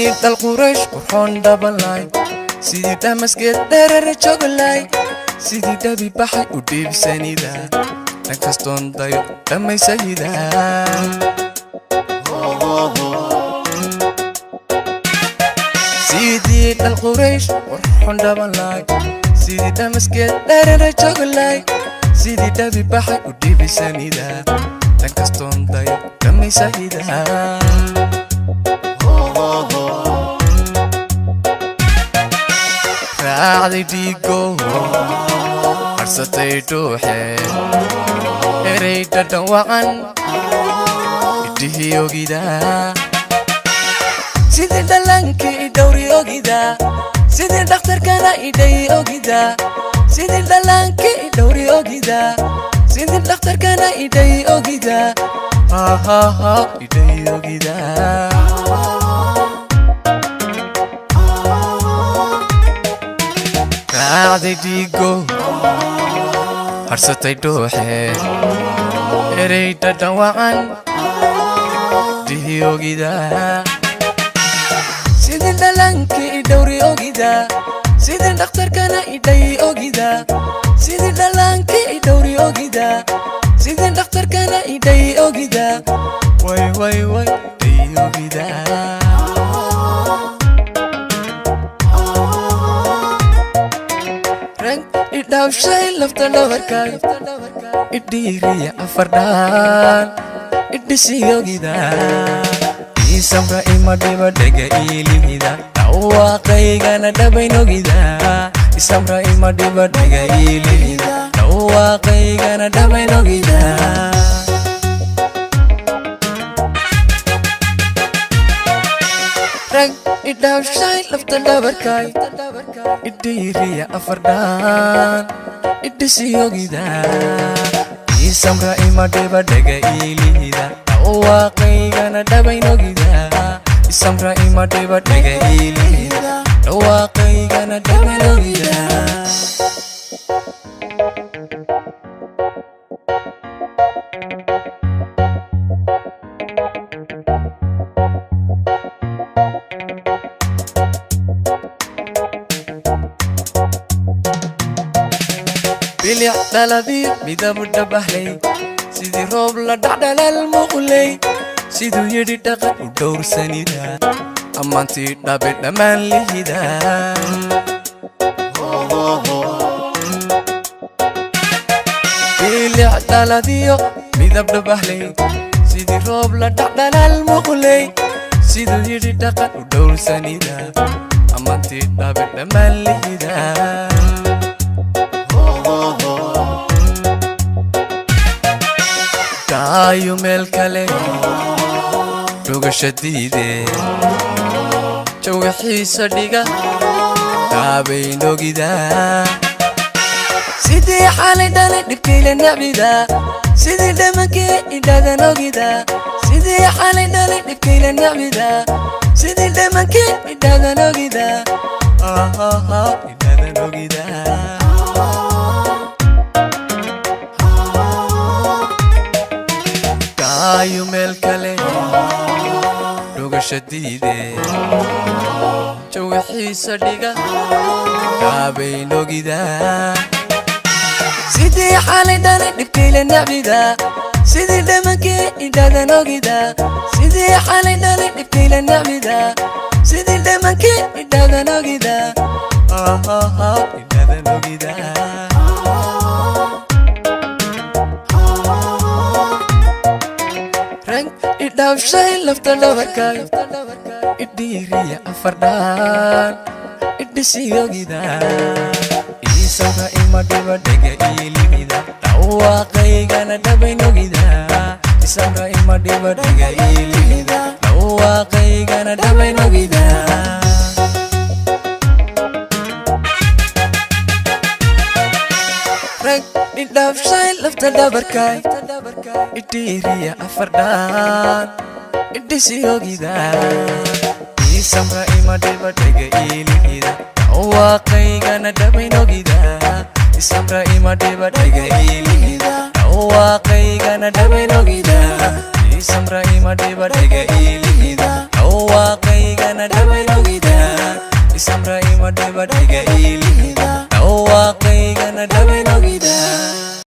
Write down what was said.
sidii dal quraysh qurxoon dhabanlay sidii dhamaskeed dherer joglay sidii dhabi baxay u dhiibsanida dhan kastoon dayo dhammaysayida sidii dal quraysh qurxoon dhabanlay sidii dhamaskeed dherer joglay sidii dhabi baxay u dhiibsanida dhan kastoon dayo dhammaysayida raacday dhiigo harsatay dhuuxe eray dhadhan wacan idhihii ogida sidii dhallaankii idhowri ogida sidii dhakhtarkana idhayi ogida sidii dhallaankii idhowri ogida sidii dhakhtarkana idhayi ogida idhayi ogida raacday dhiigo harsatay dhuuxe eray dhadhan wacan idhihii ogida sidii dhallaankii idhowri ogida sidii dhakhtarkana idhayi ogida sidii dhallaankii idhowri ogida sidii dhakhtarkana idhayi ogida way idhayi ogida idhaawshay lafta dhabarkay idhiiriya afardhaan idhisi ogida isamra ima dhiba dhega iilihida dhawaaqaygana dhabayn ogida isamra ima dhiba dhega iilihida dhawaaqaygana dhabayn ogida rag idhaawshay lafta dhabarkay idhiiriya afardhaan idhisi ogida isamra ima dhiba dhega iilihida dhawaaqaygana dhabayn ogida isamra ima dhiba dhega iilihida dhawaaqaygana dhabayn ogida bilic dhalabiyo midabu dhabahlay sidii roob la dhacdhalal muqlay siduu yidhi dhaqan u dhowrsanida ammaantii dhabe dhammaan lihida bilic dhaladiyo midab dhabahlay sidii roob la dhacdhalal muqlay siduu yidhi dhaqan u dhowrsanida ammaantii dhabe dhammaan lihida daayo meel kale dhugashadiide jawga xiisa dhiga daabayn ogida sidii xalay dhalay dhibkayla nacbida sidii dhamankii idhadan ogida sidii xalay dhalay dhibkayla nacbida sidii dhamankii idhadan ogida idhadan ogida daayo meel kale dhugashadiide jawga xiisa dhiga daabayn ogida sidii xalay dhalay dhibkayla nacbida sidii dhamankii idhadan ogida sidii xalay dhalay dhibkayla nacbida sidii dhamankii idhadan ogida idhadan ogida idhaawshay lafta dhabarkay idhiiriya afardhaan idhisi ogida isamra ima dhiba dhega iilihida dhawaaqaygana dhabayn ogida isamra ima dhiba dhega iilihida dhawaaqaygana dhabayn ogida rag idhaawshay lafta dhabarkay idhiiriya afardhaan idhisi ogida isamra ima dhiba dhega iilihida dhawaaqaygana dhabayn ogida isamra ima dhiba dhega iilihida dhawaaqaygana dhabayn ogida isamra ima dhiba dhega iilihida dhawaaqaygana dhawayn ogida isamra ima dhibadhiga iilihida dhawaaqaygana dhawayn ogida